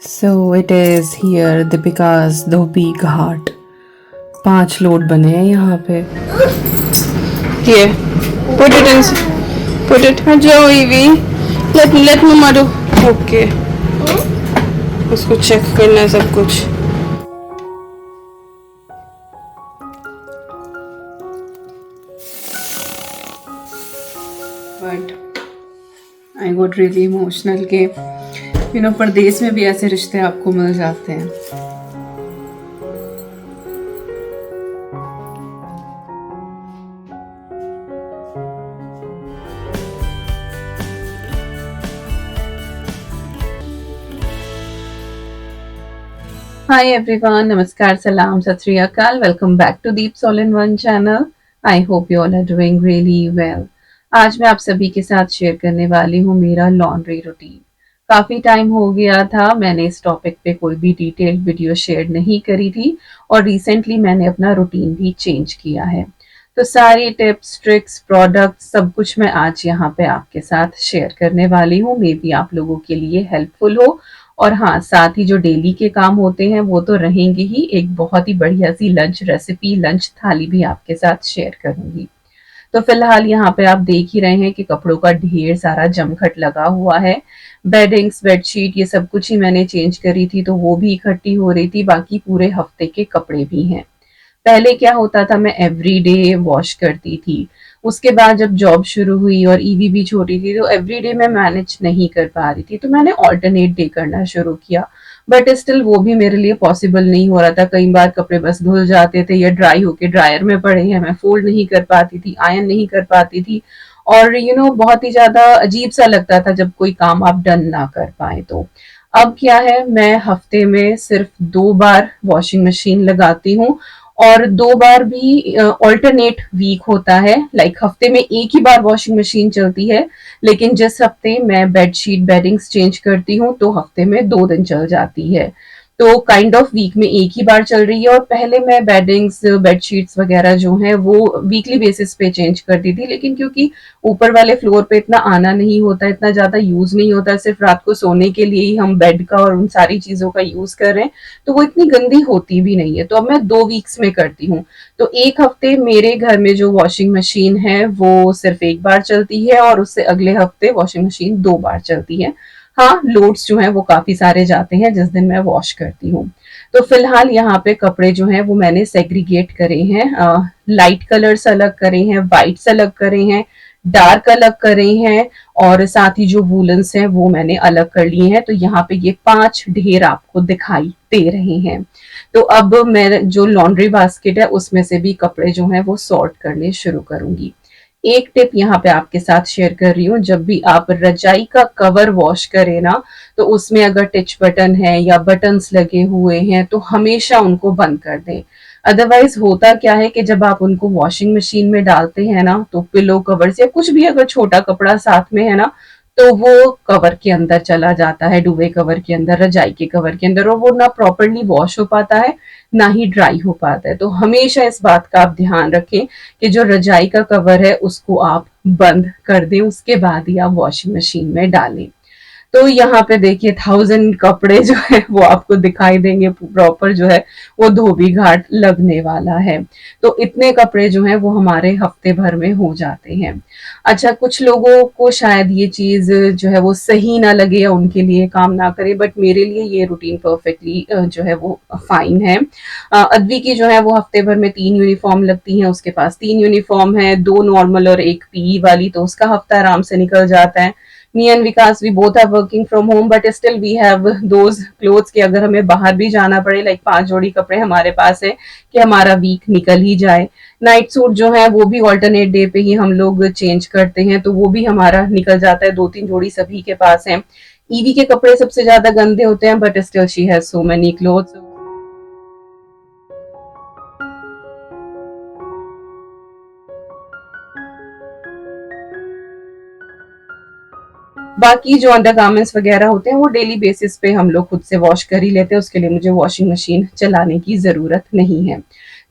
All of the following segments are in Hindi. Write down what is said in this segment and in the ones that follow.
So it is here Deepika's Dhobi Ghat. 5 load बने हैं यहाँ पे। Here, put it in. Put it. हट जाओ ईवी. Let मम्मा do. Okay. उसको चेक करना है सब कुछ. But I got really emotional कि परदेश में भी ऐसे रिश्ते आपको मिल जाते हैं। Hi everyone, नमस्कार, सलाम, सत श्री अकाल। Welcome back to Deep's all in one channel. I hope you all are doing really well. आज मैं आप सभी के साथ शेयर करने वाली हूँ मेरा लॉन्ड्री रूटीन। काफी टाइम हो गया था मैंने इस टॉपिक पे कोई भी डिटेल्ड वीडियो शेयर नहीं करी थी और रिसेंटली मैंने अपना रूटीन भी चेंज किया है। तो सारी टिप्स, ट्रिक्स, प्रोडक्ट सब कुछ मैं आज यहाँ पे आपके साथ शेयर करने वाली हूँ। मे बी आप लोगों के लिए हेल्पफुल हो। और हाँ, साथ ही जो डेली के काम होते हैं वो तो रहेंगे ही। एक बहुत ही बढ़िया सी लंच रेसिपी, लंच थाली भी आपके साथ शेयर करूंगी। तो फिलहाल यहाँ पे आप देख ही रहे हैं कि कपड़ों का ढेर सारा जमघट लगा हुआ है। बेडिंग्स, बेडशीट ये सब कुछ ही मैंने चेंज करी थी तो वो भी इकट्ठी हो रही थी। बाकी पूरे हफ्ते के कपड़े भी हैं। पहले क्या होता था, मैं एवरीडे वॉश करती थी। उसके बाद जब जॉब शुरू हुई और ईवी भी छोटी थी तो एवरीडे मैं मैनेज नहीं कर पा रही थी, तो मैंने ऑल्टरनेट डे करना शुरू किया। बट स्टिल वो भी मेरे लिए पॉसिबल नहीं हो रहा था। कई बार कपड़े बस धुल जाते थे या ड्राई होके ड्रायर में पड़े हैं, मैं फोल्ड नहीं कर पाती थी, आयन नहीं कर पाती थी। और बहुत ही ज्यादा अजीब सा लगता था जब कोई काम आप डन ना कर पाए। तो अब क्या है, मैं हफ्ते में सिर्फ 2 बार वॉशिंग मशीन लगाती हूँ। और 2 बार भी ऑल्टरनेट वीक होता है। लाइक हफ्ते में एक ही बार वॉशिंग मशीन चलती है, लेकिन जिस हफ्ते मैं बेडशीट, बेडिंग्स चेंज करती हूँ तो हफ्ते में 2 दिन चल जाती है। तो काइंड ऑफ वीक में एक ही बार चल रही है। और पहले मैं बेडिंग्स, बेडशीट्स वगैरह जो है वो वीकली बेसिस पे चेंज करती थी, लेकिन क्योंकि ऊपर वाले फ्लोर पे इतना आना नहीं होता, इतना ज्यादा यूज नहीं होता, सिर्फ रात को सोने के लिए ही हम बेड का और उन सारी चीजों का यूज कर रहे हैं, तो वो इतनी गंदी होती भी नहीं है। तो अब मैं 2 वीक्स में करती हूँ। तो एक हफ्ते मेरे घर में जो वॉशिंग मशीन है वो सिर्फ एक बार चलती है और उससे अगले हफ्ते वॉशिंग मशीन 2 बार चलती है। हाँ, लोड्स जो हैं वो काफी सारे जाते हैं जिस दिन मैं वॉश करती हूँ। तो फिलहाल यहाँ पे कपड़े जो हैं वो मैंने सेग्रीगेट करे हैं। लाइट कलर्स अलग करे हैं, व्हाइट्स अलग करे हैं, डार्क अलग करे हैं, और साथ ही जो वूलन्स हैं वो मैंने अलग कर लिए हैं। तो यहाँ पे ये 5 ढेर आपको दिखाई दे रहे हैं। तो अब मैं जो लॉन्ड्री बास्केट है उसमें से भी कपड़े जो हैं वो सॉर्ट करने शुरू करूंगी। एक टिप यहाँ पे आपके साथ शेयर कर रही हूँ, जब भी आप रजाई का कवर वॉश करें ना, तो उसमें अगर टिच बटन है या बटन्स लगे हुए हैं तो हमेशा उनको बंद कर दें। अदरवाइज होता क्या है कि जब आप उनको वॉशिंग मशीन में डालते हैं ना, तो पिलो कवर्स या कुछ भी अगर छोटा कपड़ा साथ में है ना, तो वो कवर के अंदर चला जाता है, डुवे कवर के अंदर, रजाई के कवर के अंदर, और वो ना प्रॉपरली वॉश हो पाता है ना ही ड्राई हो पाता है। तो हमेशा इस बात का आप ध्यान रखें कि जो रजाई का कवर है उसको आप बंद कर दें, उसके बाद ही आप वॉशिंग मशीन में डालें। तो यहाँ पे देखिए 1000 कपड़े जो है वो आपको दिखाई देंगे। प्रॉपर जो है वो धोबी घाट लगने वाला है। तो इतने कपड़े जो हैं वो हमारे हफ्ते भर में हो जाते हैं। अच्छा, कुछ लोगों को शायद ये चीज जो है वो सही ना लगे या उनके लिए काम ना करे, बट मेरे लिए ये रूटीन परफेक्टली जो है वो फाइन है। अद्वी की जो है वो हफ्ते भर में 3 यूनिफॉर्म लगती हैं, उसके पास 3 यूनिफॉर्म है, 2 नॉर्मल और 1 पीई वाली, तो उसका हफ्ता आराम से निकल जाता है। Me and Vikas, we both are working from home, but still we have those clothes कि अगर हमें बाहर भी जाना पड़े, लाइक 5 जोड़ी कपड़े हमारे पास है कि हमारा वीक निकल ही जाए। नाइट सूट जो है वो भी ऑल्टरनेट डे पे ही हम लोग चेंज करते हैं, तो वो भी हमारा निकल जाता है। 2-3 जोड़ी सभी के पास है। ईवी के कपड़े सबसे ज्यादा गंदे होते हैं, but still she has so many clothes. बाकी जो अंडर गार्मेंट्स वगैरह होते हैं वो डेली बेसिस पे हम लोग खुद से वॉश कर ही लेते हैं, उसके लिए मुझे वॉशिंग मशीन चलाने की जरूरत नहीं है।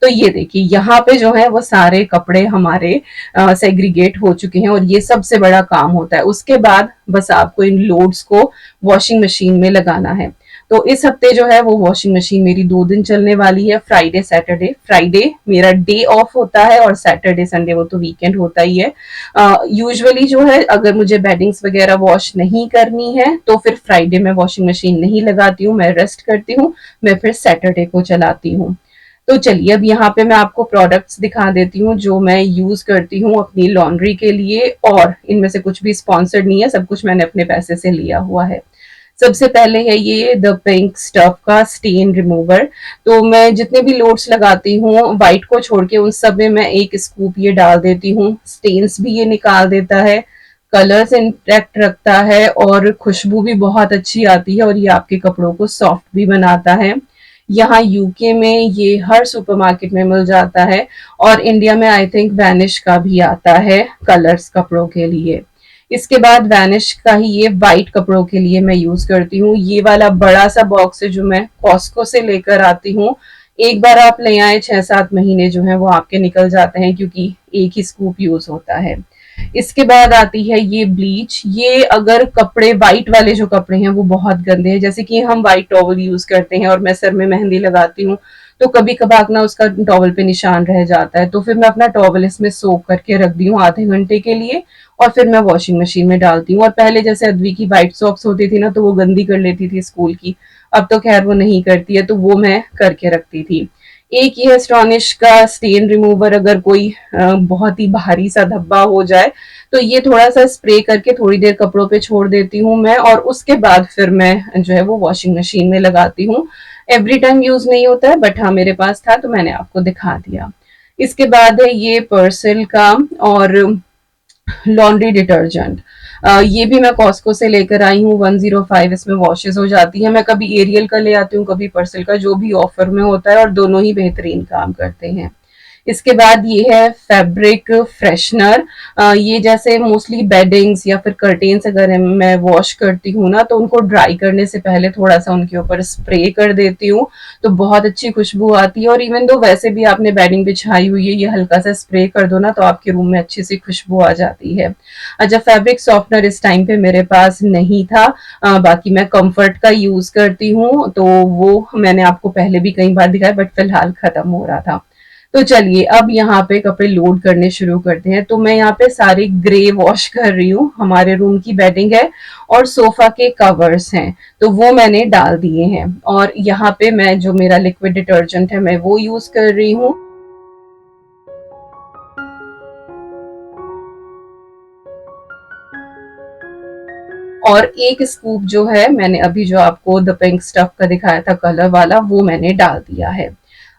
तो ये देखिए यहाँ पे जो है वो सारे कपड़े हमारे सेग्रीगेट हो चुके हैं और ये सबसे बड़ा काम होता है। उसके बाद बस आपको इन लोड्स को वॉशिंग मशीन में लगाना है। तो इस हफ्ते जो है वो वॉशिंग मशीन मेरी 2 दिन चलने वाली है, फ्राइडे सैटरडे। फ्राइडे मेरा डे ऑफ होता है और सैटरडे संडे वो तो वीकेंड होता ही है। यूजुअली जो है अगर मुझे बेडिंग्स वगैरह वॉश नहीं करनी है तो फिर फ्राइडे में वॉशिंग मशीन नहीं लगाती हूँ, मैं रेस्ट करती हूँ, मैं फिर सैटरडे को चलाती हूँ। तो चलिए अब यहाँ पे मैं आपको प्रोडक्ट्स दिखा देती हूँ जो मैं यूज करती हूँ अपनी लॉन्ड्री के लिए, और इनमें से कुछ भी स्पॉन्सर्ड नहीं है, सब कुछ मैंने अपने पैसे से लिया हुआ है। सबसे पहले है ये द पिंक स्टफ का स्टेन रिमूवर। तो मैं जितने भी लोड्स लगाती हूँ व्हाइट को छोड़ के उन सब में मैं एक स्कूप ये डाल देती हूँ। स्टेन्स भी ये निकाल देता है, कलर्स इंटैक्ट रखता है और खुशबू भी बहुत अच्छी आती है और ये आपके कपड़ों को सॉफ्ट भी बनाता है। यहाँ यूके में ये हर सुपरमार्केट में मिल जाता है और इंडिया में आई थिंक वैनिश का भी आता है कलर्स कपड़ों के लिए। इसके बाद वैनिश का ही ये वाइट कपड़ों के लिए मैं यूज करती हूँ। ये वाला बड़ा सा बॉक्स है जो मैं कॉस्को से लेकर आती हूँ। एक बार आप ले आए 6-7 महीने जो है वो आपके निकल जाते हैं क्योंकि एक ही स्कूप यूज होता है। इसके बाद आती है ये ब्लीच। ये अगर कपड़े व्हाइट वाले जो कपड़े हैं वो बहुत गंदे हैं, जैसे कि हम व्हाइट टॉवल यूज करते हैं और मैं सर में मेहंदी लगाती हूँ तो कभी कभार ना उसका टॉवल पे निशान रह जाता है, तो फिर मैं अपना टॉवल इसमें सोक करके रख दी हूँ आधे घंटे के लिए और फिर मैं वॉशिंग मशीन में डालती हूँ। और पहले जैसे अद्वी की व्हाइट सॉक्स होती थी ना तो वो गंदी कर लेती थी स्कूल की, अब तो खैर वो नहीं करती है, तो वो मैं करके रखती थी। एक ये एस्टॉनिश का स्टेन रिमूवर, अगर कोई बहुत ही भारी सा धब्बा हो जाए तो ये थोड़ा सा स्प्रे करके थोड़ी देर कपड़ों पे छोड़ देती हूँ मैं और उसके बाद फिर मैं जो है वो वॉशिंग मशीन में लगाती हूँ। एवरी टाइम यूज नहीं होता है बट हाँ मेरे पास था तो मैंने आपको दिखा दिया। इसके बाद है ये पर्सिल का और लॉन्ड्री डिटर्जेंट। ये भी मैं कॉस्को से लेकर आई हूँ 105, इसमें वॉशेस हो जाती है। मैं कभी एरियल का ले आती हूँ कभी पर्सिल का, जो भी ऑफर में होता है और दोनों ही बेहतरीन काम करते हैं। इसके बाद ये है फैब्रिक फ्रेशनर। ये जैसे मोस्टली बेडिंग्स या फिर कर्टेन्स अगर मैं वॉश करती हूँ ना तो उनको ड्राई करने से पहले थोड़ा सा उनके ऊपर स्प्रे कर देती हूँ तो बहुत अच्छी खुशबू आती है। और इवन दो वैसे भी आपने बेडिंग बिछाई हुई है, ये हल्का सा स्प्रे कर दो ना तो आपके रूम में अच्छी सी खुशबू आ जाती है। अच्छा, फैब्रिक सॉफ्टनर इस टाइम पे मेरे पास नहीं था। बाकी मैं कंफर्ट का यूज करती हूँ तो वो मैंने आपको पहले भी कई बार दिखाया बट फिलहाल खत्म हो रहा था। तो चलिए अब यहाँ पे कपड़े लोड करने शुरू करते हैं। तो मैं यहाँ पे सारे ग्रे वॉश कर रही हूँ। हमारे रूम की बेडिंग है और सोफा के कवर्स हैं तो वो मैंने डाल दिए हैं। और यहाँ पे मैं जो मेरा लिक्विड डिटर्जेंट है मैं वो यूज कर रही हूँ। और एक स्कूप जो है मैंने अभी जो आपको द पिंक स्टफ का दिखाया था कलर वाला वो मैंने डाल दिया है।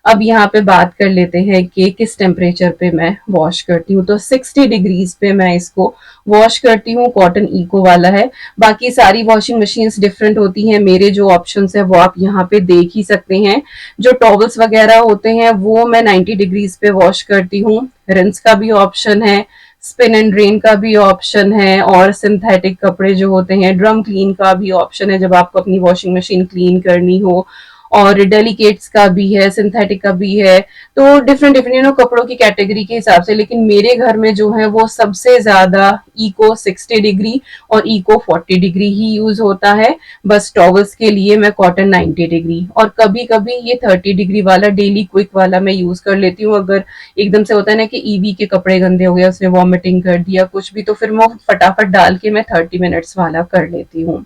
अब यहाँ पे बात कर लेते हैं कि किस टेम्परेचर पे मैं वॉश करती हूँ। तो 60 डिग्रीज पे मैं इसको वॉश करती हूँ। कॉटन इको वाला है। बाकी सारी वॉशिंग मशीन्स डिफरेंट होती हैं। मेरे जो ऑप्शंस है वो आप यहाँ पे देख ही सकते हैं। जो टॉवल्स वगैरह होते हैं वो मैं 90 डिग्रीज पे वॉश करती हूँ। रिंस का भी ऑप्शन है, स्पिन एंड ड्रेन का भी ऑप्शन है और सिंथेटिक कपड़े जो होते हैं ड्रम क्लीन का भी ऑप्शन है जब आपको अपनी वॉशिंग मशीन क्लीन करनी हो। और डेलिकेट्स का भी है, सिंथेटिक का भी है। तो डिफरेंट डिफरेंट कपड़ों की कैटेगरी के हिसाब से, लेकिन मेरे घर में जो है वो सबसे ज्यादा इको 60 डिग्री और इको 40 डिग्री ही यूज होता है। बस टॉवल्स के लिए मैं कॉटन 90 डिग्री और कभी कभी ये 30 डिग्री वाला डेली क्विक वाला मैं यूज कर लेती हूँ। अगर एकदम से होता है ना कि ईवी के कपड़े गंदे हो गए, उसने वॉमिटिंग कर दिया कुछ भी, तो फिर मैं फटाफट डाल के मैं 30 मिनट्स वाला कर लेती हूँ।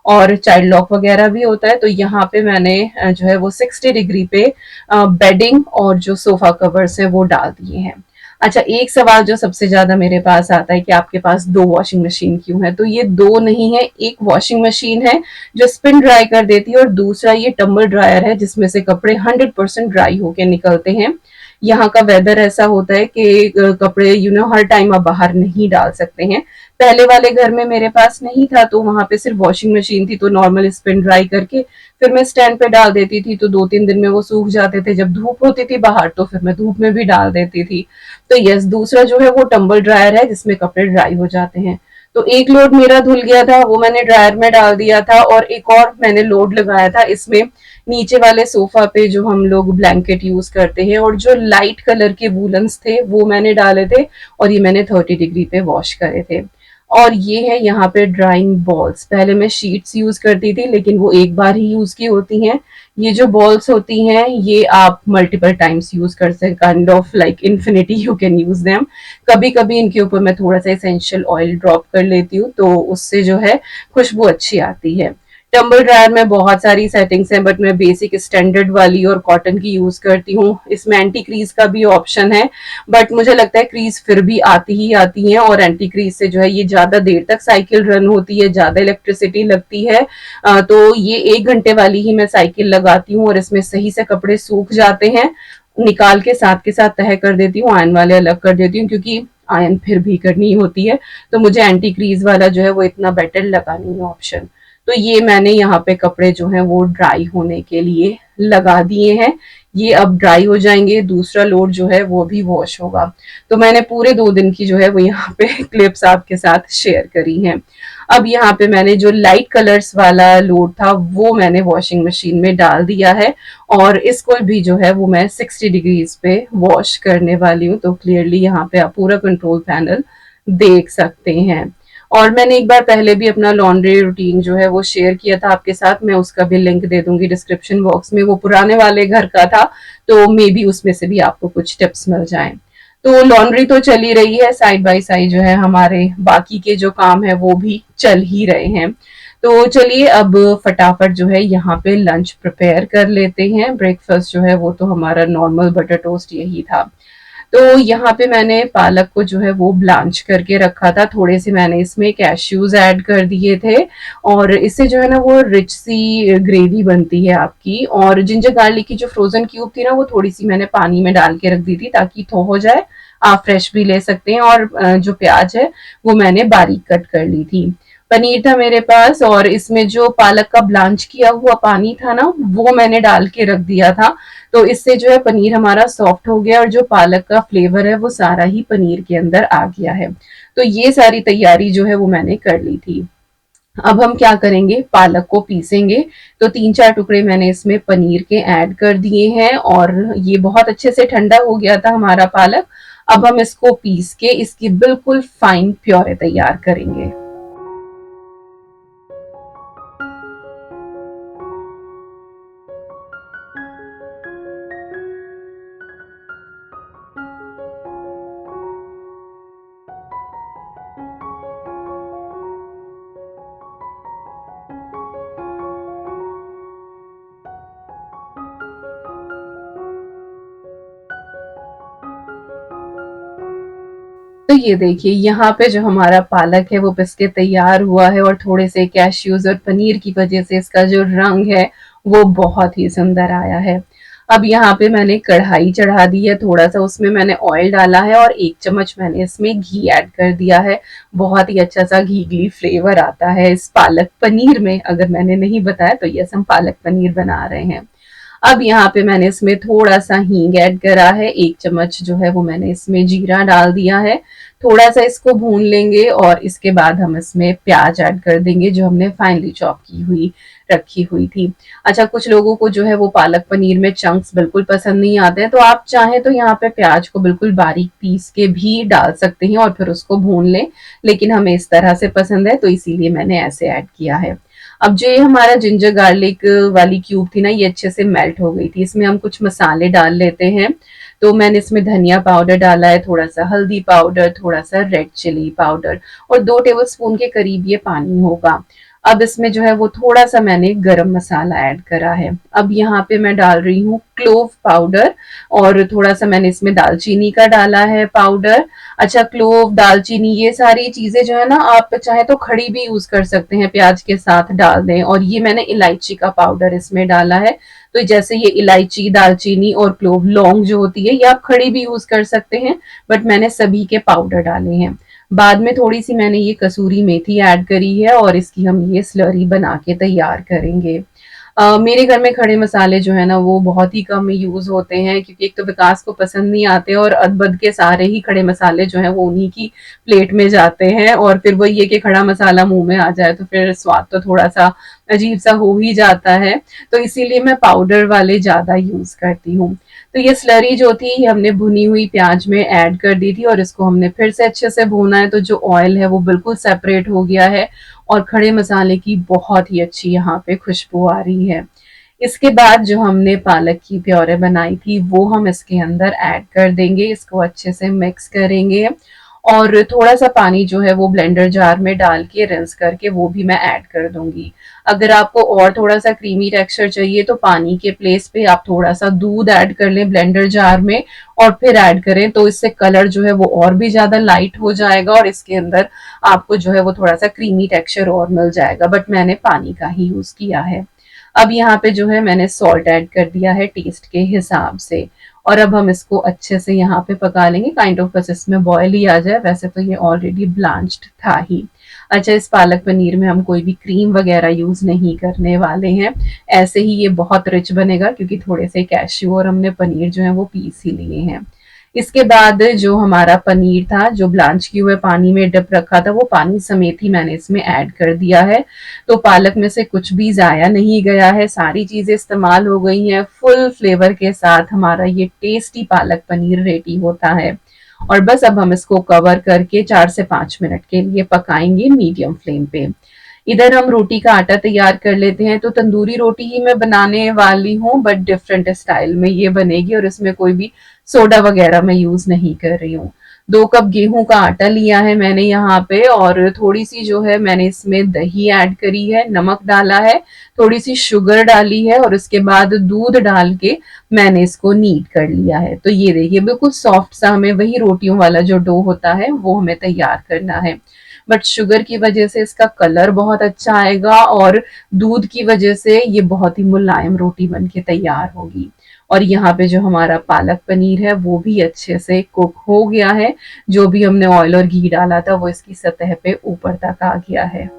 और चाइल्ड लॉक वगैरह भी होता है। तो यहाँ पे मैंने जो है वो 60 डिग्री पे बेडिंग और जो सोफा कवर्स है वो डाल दिए हैं। अच्छा, एक सवाल जो सबसे ज्यादा मेरे पास आता है कि आपके पास 2 वॉशिंग मशीन क्यों है। तो ये 2 नहीं है, एक वॉशिंग मशीन है जो स्पिन ड्राई कर देती है और दूसरा ये टम्बल ड्रायर है जिसमें से कपड़े 100% ड्राई होके निकलते हैं। यहाँ का वेदर ऐसा होता है कि कपड़े हर टाइम आप बाहर नहीं डाल सकते हैं। पहले वाले घर में मेरे पास नहीं था तो वहां पे सिर्फ वॉशिंग मशीन थी, तो नॉर्मल स्पिन ड्राई करके फिर मैं स्टैंड पे डाल देती थी तो 2-3 दिन में वो सूख जाते थे। जब धूप होती थी बाहर तो फिर मैं धूप में भी डाल देती थी। तो यस, दूसरा जो है वो टम्बल ड्रायर है जिसमें कपड़े ड्राई हो जाते हैं। तो एक लोड मेरा धुल गया था वो मैंने ड्रायर में डाल दिया था और एक और मैंने लोड लगाया था इसमें। नीचे वाले सोफा पे जो हम लोग ब्लैंकेट यूज करते हैं, और जो लाइट कलर के वूलन्स थे वो मैंने डाले थे, और ये मैंने 30 डिग्री पे वॉश करे थे। और ये है यहाँ पे ड्राइंग बॉल्स। पहले मैं शीट्स यूज करती थी, लेकिन वो एक बार ही यूज की होती हैं। ये जो बॉल्स होती हैं ये आप मल्टीपल टाइम्स यूज कर सकते, kind of like infinity u can use them. कभी कभी इनके ऊपर मैं थोड़ा सा एसेंशियल ऑयल ड्रॉप कर लेती हूँ, तो उससे जो है खुशबू अच्छी आती है। टम्बल ड्रायर में बहुत सारी सेटिंग्स हैं, बट मैं बेसिक स्टैंडर्ड वाली और कॉटन की यूज करती हूँ। इसमें एंटी क्रीज का भी ऑप्शन है, बट मुझे लगता है क्रीज फिर भी आती ही आती है, और एंटी क्रीज से जो है ये ज्यादा देर तक साइकिल रन होती है, ज्यादा इलेक्ट्रिसिटी लगती है। तो ये 1 घंटे वाली ही मैं साइकिल लगाती हूँ, और इसमें सही से कपड़े सूख जाते हैं। निकाल के साथ तह कर देती हूँ, आयन वाले अलग कर देती हूँ, क्योंकि आयन फिर भी करनी होती है। तो मुझे एंटी क्रीज वाला जो है वो इतना बेटर लगा नहीं है ऑप्शन। तो ये मैंने यहाँ पे कपड़े जो हैं वो ड्राई होने के लिए लगा दिए हैं। ये अब ड्राई हो जाएंगे, दूसरा लोड जो है वो भी वॉश होगा। तो मैंने पूरे 2 दिन की जो है वो यहाँ पे क्लिप्स आपके साथ शेयर करी हैं। अब यहाँ पे मैंने जो लाइट कलर्स वाला लोड था वो मैंने वॉशिंग मशीन में डाल दिया है, और इसको भी जो है वो मैं 60 डिग्रीज पे वॉश करने वाली हूँ। तो क्लियरली यहाँ पे आप पूरा कंट्रोल पैनल देख सकते हैं। और मैंने एक बार पहले भी अपना लॉन्ड्री रूटीन जो है वो शेयर किया था आपके साथ, मैं उसका भी लिंक दे दूंगी डिस्क्रिप्शन बॉक्स में। वो पुराने वाले घर का था, तो मे बी उसमें से भी आपको कुछ टिप्स मिल जाएं। तो लॉन्ड्री तो चल ही रही है, साइड बाय साइड जो है हमारे बाकी के जो काम है वो भी चल ही रहे हैं। तो चलिए अब फटाफट जो है यहाँ पे लंच प्रिपेयर कर लेते हैं। ब्रेकफास्ट जो है वो तो हमारा नॉर्मल बटर टोस्ट यही था। तो यहाँ पे मैंने पालक को जो है वो ब्लांच करके रखा था, थोड़े से मैंने इसमें कैश्यूज ऐड कर दिए थे, और इससे जो है ना वो रिच सी ग्रेवी बनती है आपकी। और जिंजर गार्लिक की जो फ्रोजन क्यूब थी ना वो थोड़ी सी मैंने पानी में डाल के रख दी थी ताकि थो हो जाए। आप फ्रेश भी ले सकते हैं। और जो प्याज है वो मैंने बारीक कट कर ली थी। पनीर था मेरे पास, और इसमें जो पालक का ब्लांच किया हुआ पानी था ना वो मैंने डाल के रख दिया था। तो इससे जो है पनीर हमारा सॉफ्ट हो गया, और जो पालक का फ्लेवर है वो सारा ही पनीर के अंदर आ गया है। तो ये सारी तैयारी जो है वो मैंने कर ली थी। अब हम क्या करेंगे, पालक को पीसेंगे। तो 3-4 टुकड़े मैंने इसमें पनीर के ऐड कर दिए हैं, और ये बहुत अच्छे से ठंडा हो गया था हमारा पालक। अब हम इसको पीस के इसकी बिल्कुल फाइन प्योरे तैयार करेंगे। तो ये देखिए यहाँ पे जो हमारा पालक है वो पिस के तैयार हुआ है, और थोड़े से कैश्यूज और पनीर की वजह से इसका जो रंग है वो बहुत ही सुंदर आया है। अब यहाँ पे मैंने कढ़ाई चढ़ा दी है, थोड़ा सा उसमें मैंने ऑयल डाला है, और 1 चम्मच मैंने इसमें घी ऐड कर दिया है। बहुत ही अच्छा सा घी फ्लेवर आता है इस पालक पनीर में। अगर मैंने नहीं बताया तो यस, हम पालक पनीर बना रहे हैं। अब यहाँ पे मैंने इसमें थोड़ा सा हींग ऐड करा है, 1 चम्मच जो है वो मैंने इसमें जीरा डाल दिया है। थोड़ा सा इसको भून लेंगे, और इसके बाद हम इसमें प्याज ऐड कर देंगे जो हमने फाइनली चॉप की हुई रखी हुई थी। अच्छा, कुछ लोगों को जो है वो पालक पनीर में चंक्स बिल्कुल पसंद नहीं आते हैं, तो आप चाहें तो यहाँ पे प्याज को बिल्कुल बारीक पीस के भी डाल सकते हैं और फिर उसको भून लें, लेकिन हमें इस तरह से पसंद है तो इसीलिए मैंने ऐसे ऐड किया है। अब जो ये हमारा जिंजर गार्लिक वाली क्यूब थी ना ये अच्छे से मेल्ट हो गई थी। इसमें हम कुछ मसाले डाल लेते हैं। तो मैंने इसमें धनिया पाउडर डाला है, थोड़ा सा हल्दी पाउडर, थोड़ा सा रेड चिली पाउडर, और 2 टेबलस्पून के करीब ये पानी होगा। अब इसमें जो है वो थोड़ा सा मैंने गरम मसाला ऐड करा है। अब यहाँ पे मैं डाल रही हूँ क्लोव पाउडर, और थोड़ा सा मैंने इसमें दालचीनी का डाला है पाउडर। अच्छा, क्लोव, दालचीनी, ये सारी चीजें जो है ना आप चाहे तो खड़ी भी यूज कर सकते हैं, प्याज के साथ डाल दें। और ये मैंने इलायची का पाउडर इसमें डाला है। तो जैसे ये इलायची, दालचीनी और क्लोव, लौंग जो होती है ये आप खड़ी भी यूज कर सकते हैं, बट मैंने सभी के पाउडर डाले हैं। बाद में थोड़ी सी मैंने ये कसूरी मेथी ऐड करी है, और इसकी हम ये स्लरी बना के तैयार करेंगे। मेरे घर में खड़े मसाले जो है ना वो बहुत ही कम यूज़ होते हैं, क्योंकि एक तो विकास को पसंद नहीं आते और अदबद के सारे ही खड़े मसाले जो हैं वो उन्हीं की प्लेट में जाते हैं, और फिर वही है कि खड़ा मसाला मुंह में आ जाए तो फिर स्वाद तो थोड़ा सा अजीब सा हो ही जाता है। तो इसीलिए मैं पाउडर वाले ज़्यादा यूज़ करती हूँ। तो ये स्लरी जो थी ये हमने भुनी हुई प्याज में ऐड कर दी थी, और इसको हमने फिर से अच्छे से भूना है, तो जो ऑयल है वो बिल्कुल सेपरेट हो गया है और खड़े मसाले की बहुत ही अच्छी यहाँ पे खुशबू आ रही है। इसके बाद जो हमने पालक की प्योरे बनाई थी वो हम इसके अंदर ऐड कर देंगे, इसको अच्छे से मिक्स करेंगे, और थोड़ा सा पानी जो है वो ब्लेंडर जार में डाल के रिंस करके वो भी मैं ऐड कर दूंगी। अगर आपको और थोड़ा सा क्रीमी टेक्सचर चाहिए तो पानी के प्लेस पे आप थोड़ा सा दूध ऐड कर लें ब्लेंडर जार में और फिर ऐड करें, तो इससे कलर जो है वो और भी ज्यादा लाइट हो जाएगा और इसके अंदर आपको जो है वो थोड़ा सा क्रीमी टेक्सचर और मिल जाएगा, बट मैंने पानी का ही यूज किया है। अब यहाँ पे जो है मैंने सॉल्ट ऐड कर दिया है टेस्ट के हिसाब से, और अब हम इसको अच्छे से यहाँ पे पका लेंगे, काइंड ऑफ बस इसमें बॉयल ही आ जाए, वैसे तो ये ऑलरेडी ब्लांच्ड था ही। अच्छा, इस पालक पनीर में हम कोई भी क्रीम वगैरह यूज नहीं करने वाले हैं, ऐसे ही ये बहुत रिच बनेगा क्योंकि थोड़े से कैश्यू और हमने पनीर जो है वो पीस ही लिए हैं। इसके बाद जो हमारा पनीर था जो ब्लांच किए हुए पानी में डिप रखा था वो पानी समेत ही मैंने इसमें ऐड कर दिया है, तो पालक में से कुछ भी जाया नहीं गया है, सारी चीजें इस्तेमाल हो गई हैं, फुल फ्लेवर के साथ हमारा ये टेस्टी पालक पनीर रेडी होता है। और बस अब हम इसको कवर करके 4 से 5 मिनट के लिए पकाएंगे मीडियम फ्लेम पे। इधर हम रोटी का आटा तैयार कर लेते हैं, तो तंदूरी रोटी ही मैं बनाने वाली हूँ बट डिफरेंट स्टाइल में ये बनेगी, और इसमें कोई भी सोडा वगैरह मैं यूज नहीं कर रही हूँ। 2 कप गेहूं का आटा लिया है मैंने यहाँ पे, और थोड़ी सी जो है मैंने इसमें दही ऐड करी है, नमक डाला है, थोड़ी सी शुगर डाली है, और उसके बाद दूध डाल के मैंने इसको नीड कर लिया है। तो ये देखिए बिल्कुल सॉफ्ट सा हमें वही रोटियों वाला जो डो होता है वो हमें तैयार करना है, बट शुगर की वजह से इसका कलर बहुत अच्छा आएगा और दूध की वजह से ये बहुत ही मुलायम रोटी बन के तैयार होगी। और यहाँ पे जो हमारा पालक पनीर है वो भी अच्छे से कुक हो गया है, जो भी हमने ऑयल और घी डाला था वो इसकी सतह पे ऊपर तक आ गया है।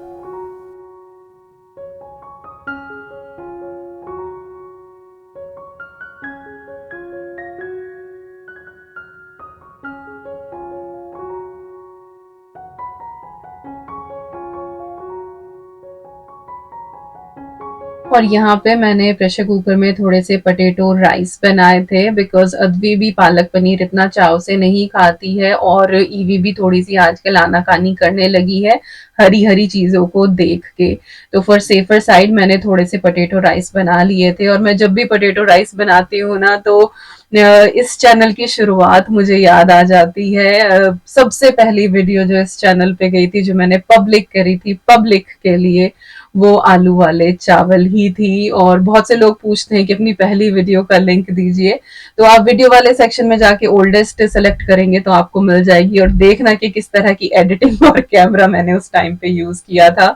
और यहाँ पे मैंने प्रेशर कुकर में थोड़े से पटेटो राइस बनाए थे, बिकॉज अदवी भी पालक पनीर इतना चाव से नहीं खाती है और ईवी भी थोड़ी सी आजकल आनाकानी करने लगी है हरी हरी चीजों को देख के। तो फॉर सेफर साइड मैंने थोड़े से पटेटो राइस बना लिए थे, और मैं जब भी पटेटो राइस बनाती हूँ ना तो इस चैनल की शुरुआत मुझे याद आ जाती है। सबसे पहली वीडियो जो इस चैनल पे गई थी जो मैंने पब्लिक करी थी पब्लिक के लिए, वो आलू वाले चावल ही थी। और बहुत से लोग पूछते हैं कि अपनी पहली वीडियो का लिंक दीजिए, तो आप वीडियो वाले सेक्शन में जाके ओल्डेस्ट सेलेक्ट करेंगे तो आपको मिल जाएगी, और देखना कि किस तरह की एडिटिंग और कैमरा मैंने उस टाइम पे यूज किया था।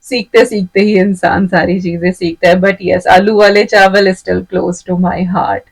सीखते सीखते ही इंसान सारी चीजें सीखता है, बट यस आलू वाले चावल still close to my heart.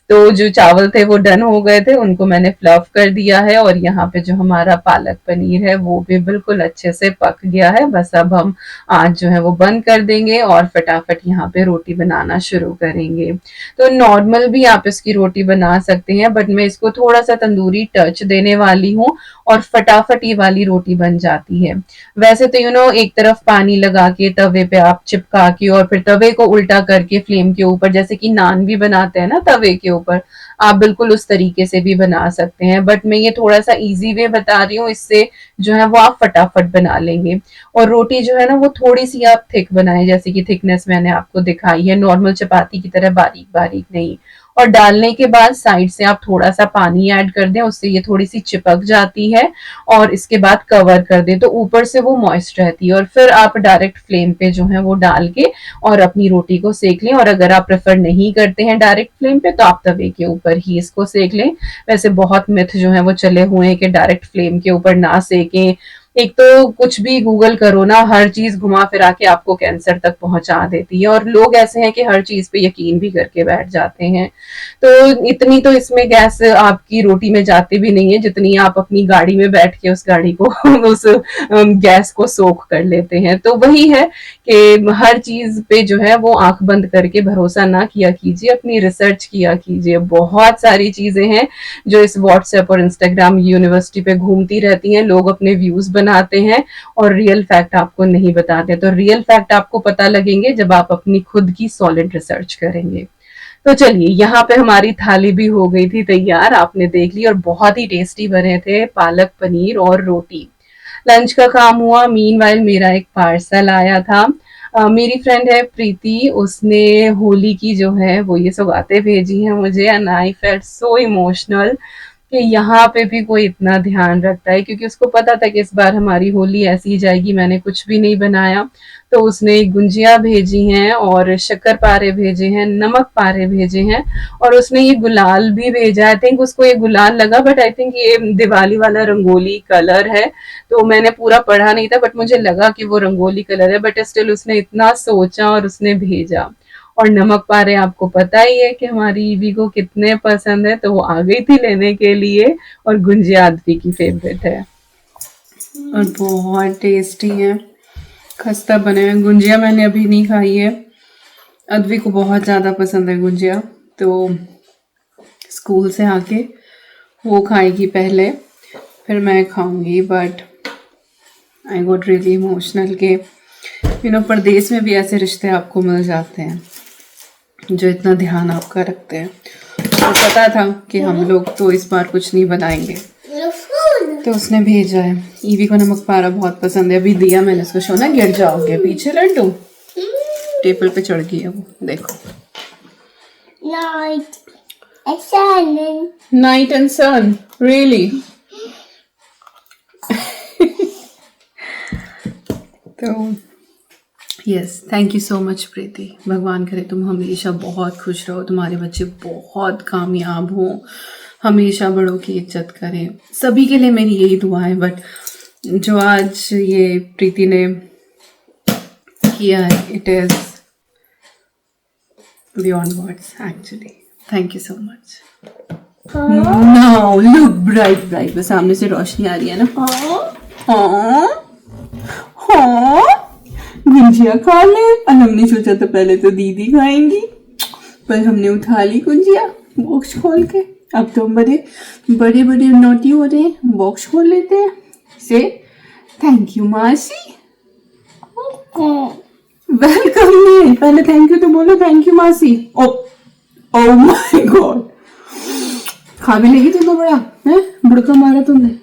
तो जो चावल थे वो डन हो गए थे, उनको मैंने फ्लफ कर दिया है, और यहाँ पे जो हमारा पालक पनीर है वो भी बिल्कुल अच्छे से पक गया है। बस अब हम आज जो है वो बंद कर देंगे और फटाफट यहाँ पे रोटी बनाना शुरू करेंगे। तो नॉर्मल भी आप इसकी रोटी बना सकते हैं, बट मैं इसको थोड़ा सा तंदूरी टच देने वाली हूँ और फटाफट ये वाली रोटी बन जाती है। वैसे तो एक तरफ पानी लगा के तवे पे आप चिपका के और फिर तवे को उल्टा करके फ्लेम के ऊपर, जैसे कि नान भी बनाते हैं ना तवे के ऊपर, आप बिल्कुल उस तरीके से भी बना सकते हैं, बट मैं ये थोड़ा सा इजी वे बता रही हूँ, इससे जो है वो आप फटाफट बना लेंगे। और रोटी जो है ना वो थोड़ी सी आप थिक बनाए, जैसे कि थिकनेस मैंने आपको दिखाई है, नॉर्मल चपाती की तरह बारीक बारीक नहीं। और डालने के बाद साइड से आप थोड़ा सा पानी ऐड कर दें, उससे ये थोड़ी सी चिपक जाती है, और इसके बाद कवर कर दें तो ऊपर से वो मॉइस्ट रहती है, और फिर आप डायरेक्ट फ्लेम पे जो है वो डाल के और अपनी रोटी को सेक लें। और अगर आप प्रेफर नहीं करते हैं डायरेक्ट फ्लेम पे तो आप तवे के ऊपर ही इसको सेक लें। वैसे बहुत मिथ जो है वो चले हुए हैं कि डायरेक्ट फ्लेम के ऊपर ना सेकें, एक तो कुछ भी गूगल करो ना, हर चीज घुमा फिरा के आपको कैंसर तक पहुंचा देती है, और लोग ऐसे हैं कि हर चीज पे यकीन भी करके बैठ जाते हैं। तो इतनी तो इसमें गैस आपकी रोटी में जाती भी नहीं है जितनी आप अपनी गाड़ी में बैठ के उस गाड़ी को उस गैस को सोख कर लेते हैं। तो वही है कि हर चीज पे जो है वो आंख बंद करके भरोसा ना किया कीजिए, अपनी रिसर्च किया कीजिए। बहुत सारी चीजें हैं जो इस व्हाट्सएप और इंस्टाग्राम यूनिवर्सिटी पे घूमती रहती हैं, लोग अपने व्यूज बनाते हैं और रियल फैक्ट आपको नहीं बताते। तो रियल फैक्ट आपको पता लगेंगे जब आप अपनी खुद की सॉलिड रिसर्च करेंगे। तो चलिए, यहाँ पे हमारी थाली भी हो गई थी तैयार, आपने देख ली, और बहुत ही टेस्टी बने थे पालक पनीर और रोटी। लंच का काम हुआ। मीनवाइल मेरा एक पार्सल आया था। मेरी फ्रेंड है प्रीति, उसने होली की जो है वो ये सौगातें भेजी हैं मुझे, and I felt so emotional कि यहाँ पे भी कोई इतना ध्यान रखता है, क्योंकि उसको पता था कि इस बार हमारी होली ऐसी जाएगी, मैंने कुछ भी नहीं बनाया। तो उसने गुंजिया भेजी हैं और शक्कर पारे भेजे हैं, नमक पारे भेजे हैं, और उसने ये गुलाल भी भेजा। आई थिंक उसको ये गुलाल लगा, बट आई थिंक ये दिवाली वाला रंगोली कलर है। तो मैंने पूरा पढ़ा नहीं था, बट मुझे लगा कि वो रंगोली कलर है, बट स्टिल उसने इतना सोचा और उसने भेजा। और नमक पारे आपको पता ही है कि हमारी ईवी को कितने पसंद है, तो वो आ गई थी लेने के लिए। और गुंजिया आदमी की फेवरेट है और बहुत टेस्टी है, खस्ता बने हैं। गुंजिया मैंने अभी नहीं खाई है, अद्वी को बहुत ज़्यादा पसंद है गुंजिया, तो स्कूल से आके वो खाएगी पहले, फिर मैं खाऊंगी। But I got really emotional के परदेश में भी ऐसे रिश्ते आपको मिल जाते हैं जो इतना ध्यान आपका रखते हैं। तो पता था कि हम लोग तो इस बार कुछ नहीं बनाएंगे, तो उसने भेजा है। ईवी को नमक पारा बहुत पसंद है, अभी दिया मैंने उसको। शोना गिर जाओगे पीछे, लड्डू टेबल पे चढ़ गई है वो, देखो। Night and sun, really. तो yes, thank you so much Preeti. भगवान करे तुम हमेशा बहुत खुश रहो, तुम्हारे बच्चे बहुत कामयाब हों, हमेशा बड़ों की इज्जत करें। सभी के लिए मेरी यही दुआ है। बट जो आज ये प्रीति ने किया है, it is beyond words actually. Thank you so much. Now look bright bright, बस सामने से रोशनी आ रही है ना। हाँ हाँ, गुंजिया खा ले। और हमने सोचा था पहले तो दीदी खाएंगी, पर हमने उठा ली गुंजिया बॉक्स खोल के। अब तो बड़े बड़े बड़े नोटी हो रहे हैं, बॉक्स खोल लेते हैं। से थैंक यू मासी, वेलकम नहीं, पहले थैंक यू तो बोलो। थैंक यू मासी। ओ ओ माय गॉड, खा भी लेगी तुम तो बड़ा है, बुड़का मारा तुमने।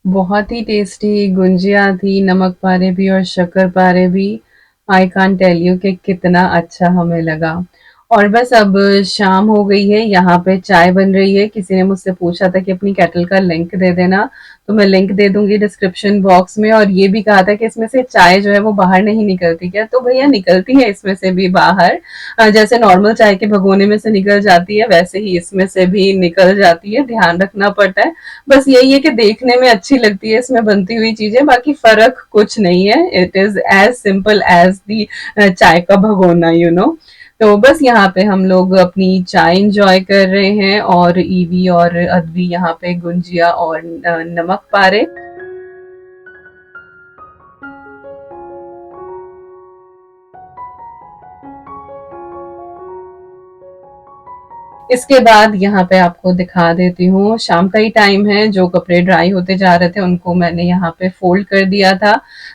बहुत ही टेस्टी गुंजिया थी, नमक पारे भी और शक्कर पारे भी। आई कांट टेल यू कि कितना अच्छा हमें लगा। और बस अब शाम हो गई है, यहाँ पे चाय बन रही है। किसी ने मुझसे पूछा था कि अपनी केटल का लिंक दे देना, तो मैं लिंक दे दूंगी डिस्क्रिप्शन बॉक्स में। और ये भी कहा था कि इसमें से चाय जो है वो बाहर नहीं निकलती क्या, तो भैया निकलती है इसमें से भी बाहर। जैसे नॉर्मल चाय के भगोने में से निकल जाती है, वैसे ही इसमें से भी निकल जाती है, ध्यान रखना पड़ता है। बस यही है कि देखने में अच्छी लगती है इसमें बनती हुई चीजें, बाकी फर्क कुछ नहीं है। It is as simple as the चाय का भगोना, यू नो। तो बस यहाँ पे हम लोग अपनी चाय इंजॉय कर रहे हैं, और ईवी और अद्वी यहाँ पे गुंजिया और नमक पारे। इसके बाद यहाँ पे आपको दिखा देती हूँ, शाम का ही टाइम है, जो कपड़े ड्राई होते जा रहे थे उनको मैंने यहाँ पे फोल्ड कर दिया था।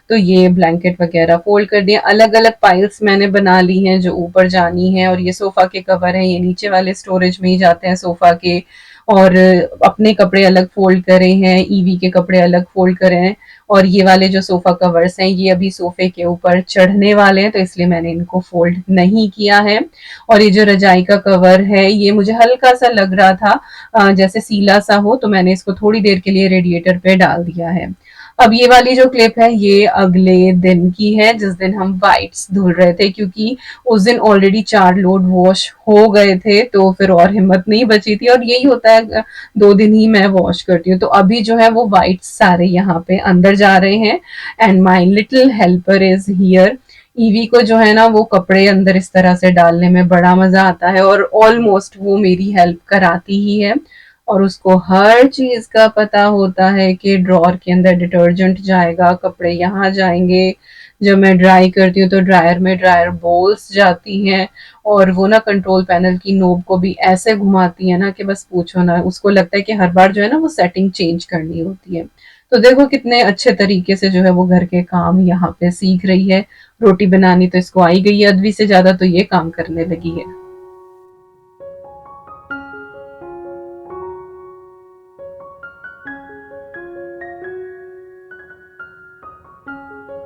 तो ये ब्लैंकेट वगैरह फोल्ड कर दिया, अलग अलग पाइल्स मैंने बना ली हैं जो ऊपर जानी है। और ये सोफा के कवर हैं, ये नीचे वाले स्टोरेज में ही जाते हैं सोफा के। और अपने कपड़े अलग फोल्ड करे हैं, ईवी के कपड़े अलग फोल्ड करे हैं। और ये वाले जो सोफा कवर्स हैं ये अभी सोफे के ऊपर चढ़ने वाले हैं, तो इसलिए मैंने इनको फोल्ड नहीं किया है। और ये जो रजाई का कवर है ये मुझे हल्का सा लग रहा था जैसे सीला सा हो, तो मैंने इसको थोड़ी देर के लिए रेडिएटर पे डाल दिया है। अब ये वाली जो क्लिप है ये अगले दिन की है, जिस दिन हम वाइट्स धुल रहे थे, क्योंकि उस दिन ऑलरेडी 4 लोड वॉश हो गए थे, तो फिर और हिम्मत नहीं बची थी। और यही होता है 2 दिन ही मैं वॉश करती हूँ। तो अभी जो है वो वाइट्स सारे यहाँ पे अंदर जा रहे हैं and my little helper is here. EV को जो है ना वो कपड़े अंदर इस तरह से डालने में बड़ा मजा आता है और ऑलमोस्ट वो मेरी हेल्प कराती ही है। और उसको हर चीज का पता होता है कि ड्रॉर के अंदर डिटर्जेंट जाएगा, कपड़े यहाँ जाएंगे। जब मैं ड्राई करती हूँ तो ड्रायर में ड्रायर बोल्स जाती हैं, और वो ना कंट्रोल पैनल की नोब को भी ऐसे घुमाती है ना कि बस पूछो ना। उसको लगता है कि हर बार जो है ना वो सेटिंग चेंज करनी होती है। तो देखो कितने अच्छे तरीके से जो है वो घर के काम यहाँ पे सीख रही है। रोटी बनानी तो इसको आई गई है, अदवी से ज्यादा तो ये काम करने लगी है।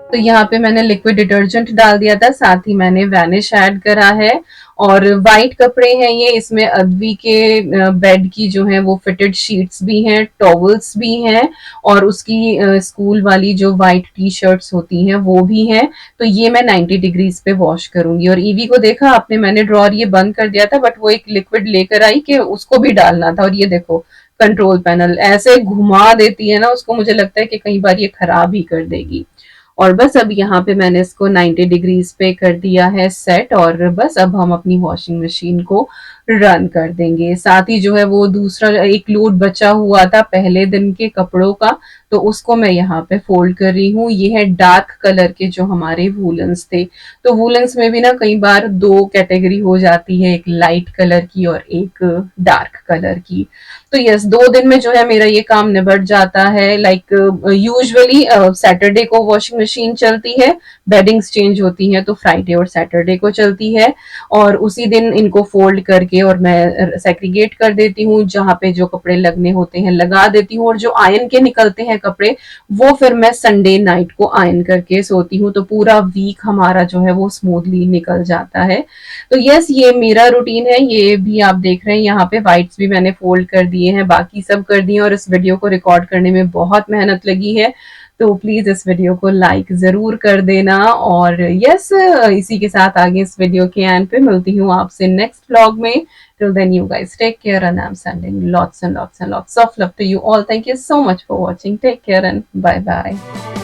तो यहाँ पे मैंने लिक्विड डिटर्जेंट डाल दिया था, साथ ही मैंने वैनिश ऐड करा है। और वाइट कपड़े हैं ये, इसमें अदवी के बेड की जो है वो फिटेड शीट्स भी हैं, टॉवल्स भी हैं, और उसकी स्कूल वाली जो वाइट टी शर्ट्स होती हैं वो भी हैं। तो ये मैं 90 डिग्रीज पे वॉश करूंगी। और ईवी को देखा आपने, मैंने ड्रॉर ये बंद कर दिया था, बट वो एक लिक्विड लेकर आई कि उसको भी डालना था। और ये देखो कंट्रोल पैनल ऐसे घुमा देती है ना उसको, मुझे लगता है कि कई बार ये खराब ही कर देगी। और बस अब यहाँ पे मैंने इसको 90 डिग्रीज पे कर दिया है सेट, और बस अब हम अपनी वॉशिंग मशीन को रन कर देंगे। साथ ही जो है वो दूसरा एक लोड बचा हुआ था पहले दिन के कपड़ों का, तो उसको मैं यहाँ पे फोल्ड कर रही हूँ। ये है डार्क कलर के जो हमारे वूलन्स थे। तो वूलन्स में भी ना कई बार 2 कैटेगरी हो जाती है, एक लाइट कलर की और एक डार्क कलर की। तो यस, 2 दिन में जो है मेरा ये काम निबट जाता है। लाइक यूजुअली सैटरडे को वॉशिंग मशीन चलती है, बेडिंग्स चेंज होती हैं तो फ्राइडे और सैटरडे को चलती है। और उसी दिन इनको फोल्ड करके और मैं सेग्रीगेट कर देती हूँ, जहाँ पे जो कपड़े लगने होते हैं लगा देती हूँ। और जो आयन के निकलते हैं कपड़े, वो फिर मैं संडे नाइट को आयन करके सोती हूँ। तो पूरा वीक हमारा जो है वो स्मूथली निकल जाता है। तो यस, ये मेरा रूटीन है। ये भी आप देख रहे हैं, यहाँ पे वाइट्स भी मैंने फोल्ड कर दिए हैं, बाकी सब कर दिए। और इस वीडियो को रिकॉर्ड करने में बहुत मेहनत लगी है, तो प्लीज इस वीडियो को लाइक जरूर कर देना। और यस, इसी के साथ आगे इस वीडियो के एंड पे मिलती हूँ आपसे नेक्स्ट व्लॉग में। Till then, you guys take care, and I'm sending lots and lots and lots of love to you all. Thank you so much for watching. Take care and bye bye.